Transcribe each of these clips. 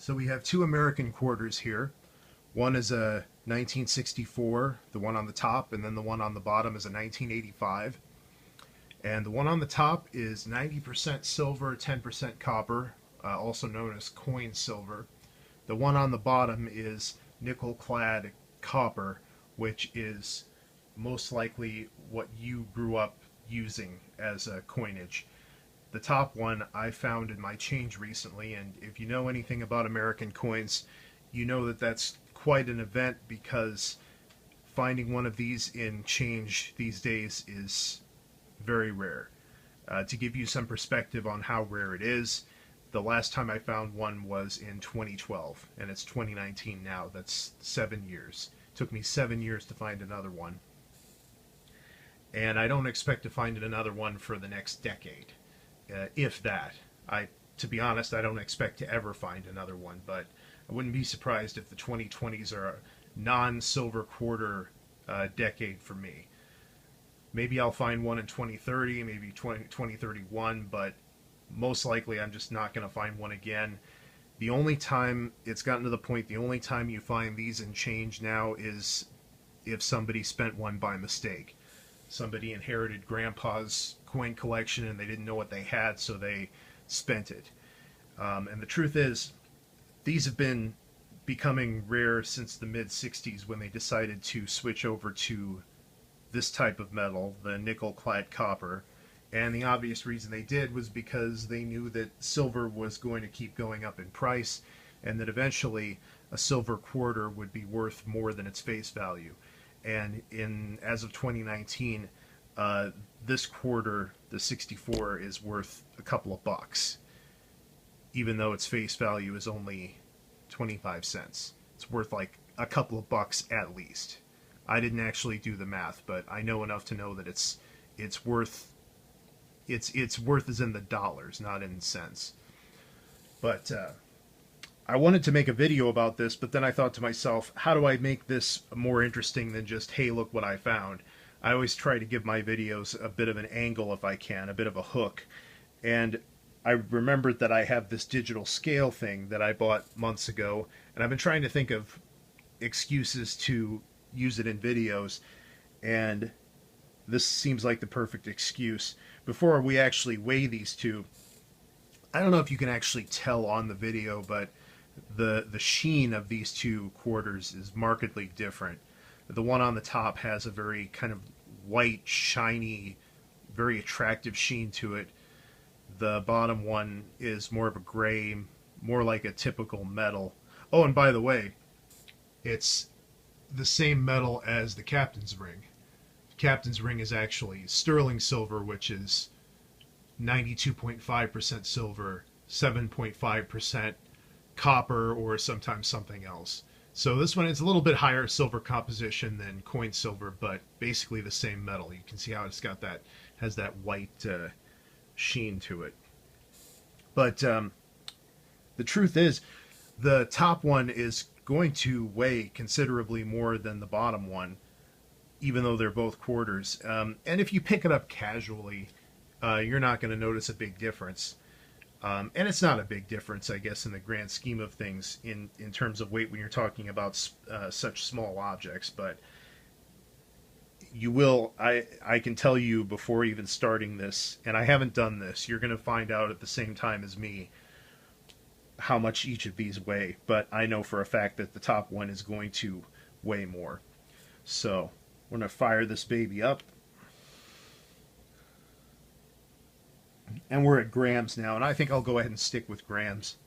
So we have two American quarters here. One is a 1964, the one on the top, and then the one on the bottom is a 1985. And the one on the top is 90% silver, 10% copper, also known as coin silver. The one on the bottom is nickel-clad copper, which is most likely what you grew up using as a coinage. The top one I found in my change recently, and if you know anything about American coins, you know that that's quite an event because finding one of these in change these days is very rare. To give you some perspective on how rare it is, the last time I found one was in 2012, and it's 2019 now. That's 7 years. It took me 7 years to find another one. And I don't expect to find another one for the next decade, if that. To be honest, I don't expect to ever find another one, but I wouldn't be surprised if the 2020s are a non-silver quarter decade for me. Maybe I'll find one in 2030, maybe 2031, but most likely I'm just not going to find one again. The only time it's gotten to the point, the only time you find these in change now is if somebody spent one by mistake. Somebody inherited grandpa's coin collection and they didn't know what they had, so they spent it. And the truth is, these have been becoming rare since the mid-60s when they decided to switch over to this type of metal, the nickel-clad copper. And the obvious reason they did was because they knew that silver was going to keep going up in price, and that eventually a silver quarter would be worth more than its face value. And as of 2019, this quarter, the 64, is worth a couple of bucks, even though its face value is only 25 cents. It's worth like a couple of bucks at least. I didn't actually do the math, but I know enough to know that it's worth as in the dollars, not in cents. But I wanted to make a video about this, but then I thought to myself, how do I make this more interesting than just, hey, look what I found? I always try to give my videos a bit of an angle if I can, a bit of a hook. And I remembered that I have this digital scale thing that I bought months ago, and I've been trying to think of excuses to use it in videos, and this seems like the perfect excuse. Before we actually weigh these two, I don't know if you can actually tell on the video, but the sheen of these two quarters is markedly different. The one on the top has a very kind of white, shiny, very attractive sheen to it. The bottom one is more of a gray, more like a typical metal. Oh, and by the way, it's the same metal as the captain's ring. The captain's ring is actually sterling silver, which is 92.5% silver, 7.5% copper, or sometimes something else. So this one is a little bit higher silver composition than coin silver, but basically the same metal. You can see how it's got that, has that white sheen to it. But the truth is, the top one is going to weigh considerably more than the bottom one, even though they're both quarters. And if you pick it up casually, you're not going to notice a big difference. And it's not a big difference, I guess, in the grand scheme of things in terms of weight when you're talking about such small objects. But you will, I can tell you before even starting this, and I haven't done this, you're going to find out at the same time as me how much each of these weigh. But I know for a fact that the top one is going to weigh more. So we're going to fire this baby up. And we're at grams now, and I think I'll go ahead and stick with grams.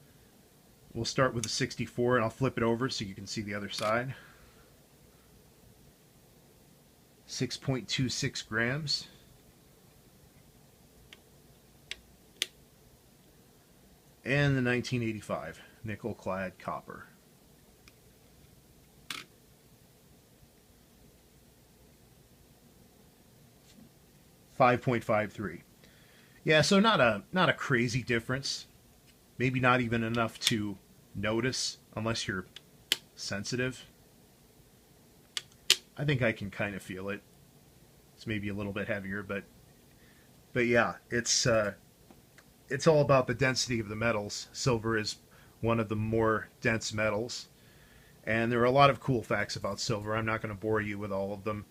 We'll start with the 64, and I'll flip it over so you can see the other side. 6.26 grams. And the 1985 nickel-clad copper. 5.53. Yeah, so not a crazy difference. Maybe not even enough to notice unless you're sensitive. I think I can kind of feel it. It's maybe a little bit heavier, but yeah, it's all about the density of the metals. Silver is one of the more dense metals. And there are a lot of cool facts about silver. I'm not going to bore you with all of them.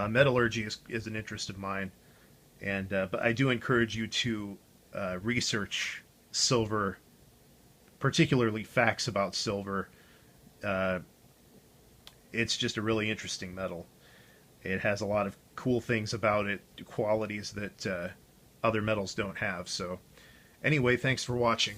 Metallurgy is an interest of mine, and but I do encourage you to research silver, particularly facts about silver. Uh, it's just a really interesting metal. It has a lot of cool things about it, qualities that other metals don't have. So, anyway, thanks for watching.